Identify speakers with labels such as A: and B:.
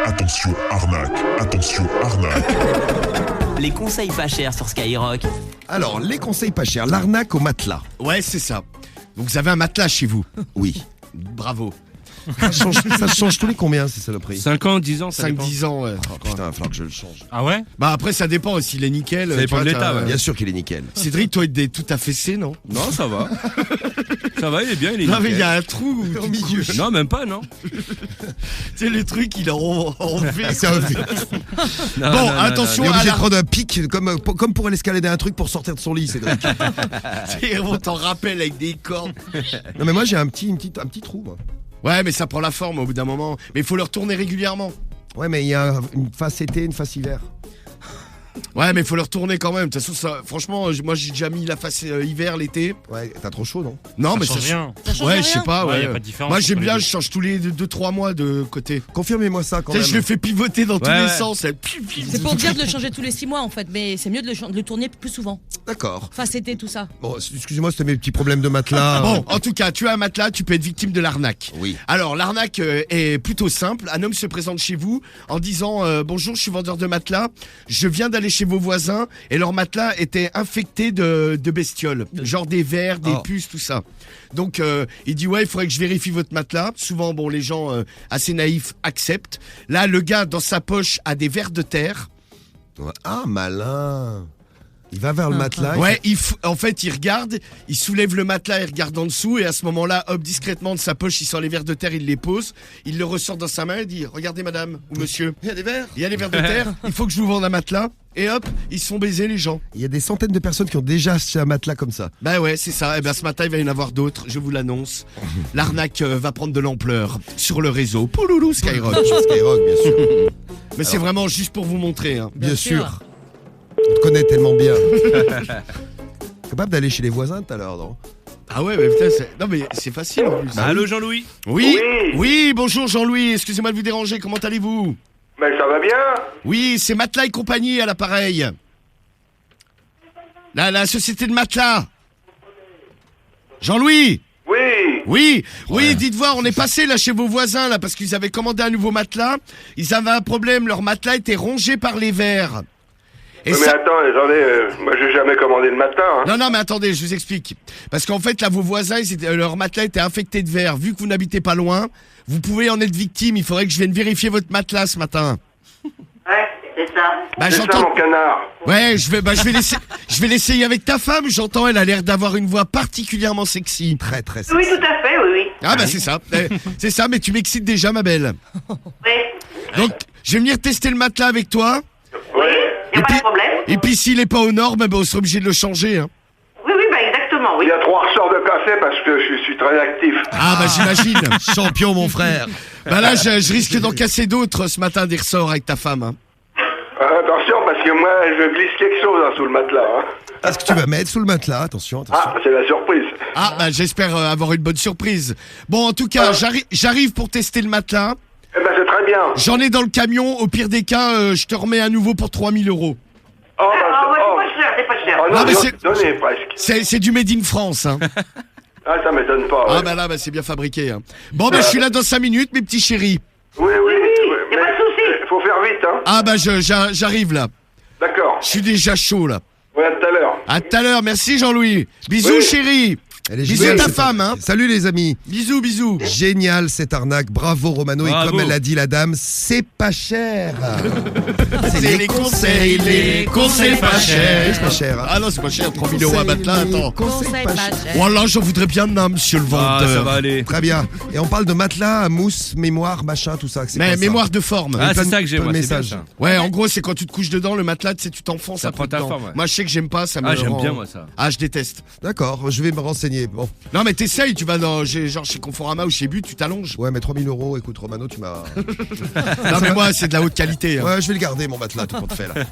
A: Attention arnaque, attention arnaque.
B: Les conseils pas chers sur Skyrock.
C: Alors, les conseils pas chers, l'arnaque au matelas.
D: Ouais, c'est ça. Donc vous avez un matelas chez vous.
C: Oui.
D: Bravo.
C: Ça change tous les combien, ces saloperies?
E: 5 ans, 10 ans, ça
D: 5-10 ans, ouais.
C: Oh, putain, il va falloir que je le change.
E: Ah ouais?
D: Bah après, ça dépend s'il est nickel.
E: Ça dépend
D: tu vois,
E: de l'état,
D: t'as-
E: ouais.
C: Bien sûr qu'il est nickel.
D: Cédric, toi, il est tout affaissé, non?
E: Non, ça va. Ça va, il est bien, il est
D: Non, mais
E: nickel.
D: il y a un trou
C: Au milieu.
E: Non, même pas, non.
D: Tu sais, le truc, il est en V.
C: C'est un V.
E: Non,
D: Bon,
E: non, non,
D: attention.
C: Il est
D: à
C: obligé
D: la-
C: de prendre un pic, comme pour aller escalader un truc pour sortir de son lit, Cédric.
D: On t'en rappelle avec des cordes.
C: Non, mais moi, j'ai un petit trou, moi.
D: Ouais, mais ça prend la forme au bout d'un moment. Mais il faut le retourner régulièrement.
C: Ouais, mais il y a une face été, une face hiver.
D: Ouais, mais il faut le retourner quand même. De toute façon, ça, franchement, moi j'ai déjà mis la face hiver l'été.
C: Ouais, t'as trop chaud, non?
D: Non,
E: Ça
D: mais
E: change rien.
F: Ça change
D: Ouais,
F: rien.
D: je sais pas.
E: Ouais,
D: Ouais,
E: y a pas de différence
D: moi j'aime
E: entre les
D: bien,
E: deux.
D: je change tous les 2-3 mois de côté.
C: Confirmez-moi ça quand
D: Tu
C: même.
D: sais, je le fais pivoter dans tous
E: Ouais,
D: les
E: ouais.
D: sens.
F: C'est pour dire de le changer tous les 6 mois en fait, mais c'est mieux de le tourner plus souvent.
C: D'accord.
F: Enfin, c'était tout ça.
C: Bon, excusez-moi, c'était mes petits problèmes de matelas.
D: Bon, en tout cas, tu as un matelas, tu peux être victime de l'arnaque.
C: Oui.
D: Alors, l'arnaque est plutôt simple. Un homme se présente chez vous en disant bonjour, je suis vendeur de matelas. Je viens d'aller chez vos voisins et leur matelas était infecté de bestioles, genre des vers, des
C: Oh.
D: puces, tout ça. Donc, il dit ouais, il faudrait que je vérifie votre matelas. Souvent, bon, les gens assez naïfs acceptent. Là, le gars dans sa poche a des vers de terre.
C: Ah, malin. Il va vers le matelas.
D: Ouais, en fait, il regarde, il soulève le matelas, il regarde en dessous, et à ce moment-là, hop, discrètement de sa poche, il sort les verres de terre, il les pose, il le ressort dans sa main et dit regardez madame ou monsieur,
C: Il y a des verres.
D: il y a des verres de terre, il faut que je vous vende un matelas, et hop, ils se font baiser les gens.
C: Il y a des centaines de personnes qui ont déjà acheté un matelas comme ça.
D: Bah ouais, c'est ça, et ben ce matin, il va y en avoir d'autres, je vous l'annonce. L'arnaque va prendre de l'ampleur sur le réseau. Pouloulou Skyrock.
C: Skyrock, bien sûr.
D: Mais c'est vraiment juste pour vous montrer. Hein.
C: Bien sûr. On te connaît tellement bien. Capable d'aller chez les voisins tout à l'heure, non?
D: Ah ouais, mais putain, non mais c'est facile en plus.
E: Allô, Jean-Louis?
D: Oui,
G: Oui.
D: oui, bonjour Jean-Louis, excusez-moi de vous déranger, comment allez-vous?
G: Ben ça va bien.
D: Oui, c'est Matelas et compagnie à l'appareil. La société de matelas. Jean-Louis.
G: Oui.
D: Oui, dites voir, on est passé là chez vos voisins là parce qu'ils avaient commandé un nouveau matelas. Ils avaient un problème, leur matelas était rongé par les vers. Et
G: Mais
D: ça-
G: attendez, moi j'ai jamais commandé de matelas. Hein.
D: Non, non, mais attendez, je vous explique. Parce qu'en fait, là, vos voisins, leur matelas était infecté de vers. Vu que vous n'habitez pas loin, vous pouvez en être victime. Il faudrait que je vienne vérifier votre matelas ce matin.
G: Ouais, c'est ça.
D: Bah,
G: C'est ça
D: j'entends.
G: mon canard.
D: Ouais, je vais l'essayer avec ta femme. J'entends, elle a l'air d'avoir une voix particulièrement sexy.
C: Très, très
H: Oui,
C: sexy.
H: tout à fait, oui, oui.
D: Ah bah c'est ça. C'est ça, mais tu m'excites déjà, ma belle.
H: Oui,
D: Donc, je vais venir tester le matelas avec toi.
H: oui, il n'y a pas
D: puis-
H: de problème.
D: Et puis, s'il est pas aux normes, ben, on sera obligé de le changer. Hein.
H: Oui, oui, bah exactement, oui.
G: Il y a 3 ressorts de café parce que je suis très actif.
D: Ah bah j'imagine.
C: Champion, mon frère.
D: Bah là, je risque d'en casser d'autres ce matin des ressorts avec ta femme. Hein.
G: Attention parce que moi je glisse quelque chose sous le matelas. Hein.
C: Qu'est-ce que tu vas mettre sous le matelas? Attention, attention.
G: Ah, c'est la surprise.
D: Ah bah j'espère avoir une bonne surprise. Bon, en tout cas, j'arrive pour tester le matelas.
G: Eh ben c'est très bien.
D: J'en ai dans le camion. Au pire des cas, je te remets un nouveau pour 3 000 €.
G: Oh,
H: Ah, ouais,
G: oh.
H: c'est pas cher.
G: Oh,
D: Non,
G: non,
D: mais
G: donnez presque.
D: C'est du made in France. Hein.
G: Ah, ça m'étonne pas.
D: Ah
G: ouais.
D: bah là, bah, c'est bien fabriqué. Hein. Bon, bah je suis là dans 5 minutes, mes petits chéris.
G: Oui,
H: Oui, y a pas de souci.
G: Faut faire vite, hein.
D: Ah bah j'arrive là.
G: D'accord.
D: Je suis déjà chaud là.
G: Ouais, à tout à l'heure.
D: À tout à l'heure, merci Jean-Louis. Bisous
G: Oui.
D: chérie.
C: Elle est
D: Bisous
C: géniale,
D: à ta
C: cette
D: femme, hein.
C: arnaque. Salut les amis.
D: Bisous, bisous.
C: Génial cette arnaque. Bravo Romano. Et
E: Bravo.
C: comme elle a dit la dame, c'est pas cher.
D: C'est les conseils pas chers.
C: C'est pas cher. Hein.
D: Ah non, c'est pas cher, 3 000 € à matelas, attends.
C: Conseil pas cher.
D: Voilà, j'en voudrais bien un, monsieur le
E: Ah,
D: vendeur.
E: ça va aller.
C: Très bien. Et on parle de matelas, mousse, mémoire, machin, tout ça. C'est
D: Mais
C: quoi, ça?
D: mémoire de forme.
E: Ah,
C: plein
E: c'est
C: de-
E: ça que j'ai,
C: plein de
E: moi, c'est bien
C: messages.
E: ça.
D: Ouais, en gros, c'est quand tu te couches dedans, le matelas, tu sais, tu t'enfonces
E: Ça
D: un peu
E: prend ta
D: dedans.
E: forme, ouais.
D: Moi, je sais que j'aime pas, ça me
E: Ah, j'aime
D: rend-
E: bien, moi, ça.
D: Ah, je déteste.
C: D'accord, je vais me renseigner. Bon.
D: Non, mais t'essayes, tu vas dans, genre chez Conforama ou chez But, tu t'allonges.
C: Ouais, mais 3 000 €, écoute Romano, tu m'as...
D: Non, mais moi, c'est de la haute qualité. Hein.
C: Ouais, je vais le garder mon matelas, tout compte fait là.